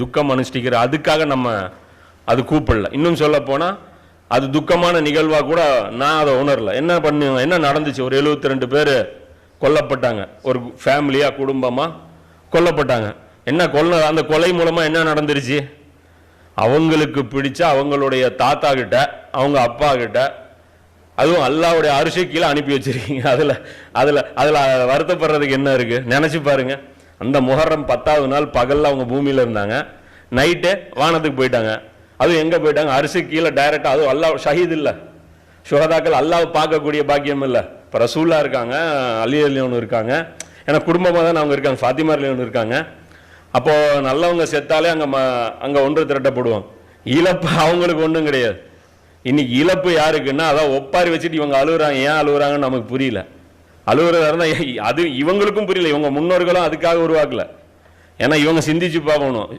துக்கம் அனுஷ்டிக்கிற அதுக்காக நம்ம அது கூப்பிடல. இன்னும் சொல்ல போனால் அது துக்கமான நிகழ்வாக கூட நான் அதை உணரல. என்ன நடந்துச்சு, ஒரு 72 பேர் கொல்லப்பட்டாங்க, ஒரு ஃபேமிலியாக குடும்பமாக கொல்லப்பட்டாங்க. அந்த கொலை மூலமாக என்ன நடந்துருச்சு, அவங்களுக்கு பிடிச்ச அவங்களுடைய தாத்தா கிட்ட அவங்க அப்பா கிட்ட அதுவும் அல்லாவுடைய அரிசி கீழே அனுப்பி வச்சிருக்கீங்க. அதில் வருத்தப்படுறதுக்கு என்ன இருக்கு, நினைச்சு பாருங்க. அந்த முஹர்ரம் 10வது நாள் பகல்ல அவங்க பூமியில இருந்தாங்க, நைட்டு வானத்துக்கு போயிட்டாங்க. அதுவும் எங்க போயிட்டாங்க, அரிசி கீழே டைரக்டா. அதுவும் அல்லாஹ் ஷஹீத் இல்ல, சுஹதாக்கள் அல்லாஹ் பார்க்கக்கூடிய பாக்கியம் இல்லை. இப்போ ரசூல்லா இருக்காங்க, அலி அலியோன்னு இருக்காங்க, ஏன்னா குடும்பமாக தான் அவங்க இருக்காங்க, ஃபாத்திமா அலியோன்னு இருக்காங்க. அப்போ நல்லவங்க செத்தாலே அங்கே ஒன்று திரட்டப்படுவாங்க. இழப்பு அவங்களுக்கு ஒன்றும் கிடையாது. இன்னைக்கு இழப்பு யாருக்குன்னா, அதான் ஒப்பாரி வச்சுட்டு இவங்க அழுகுறாங்க. ஏன் அழுகுறாங்கன்னு நமக்கு புரியல. அழுகுறதா இருந்தால் அது இவங்களுக்கும் புரியல, இவங்க முன்னோர்களும் அதுக்காக உருவாக்கல. ஏன்னா இவங்க சிந்திச்சு பார்க்கணும்,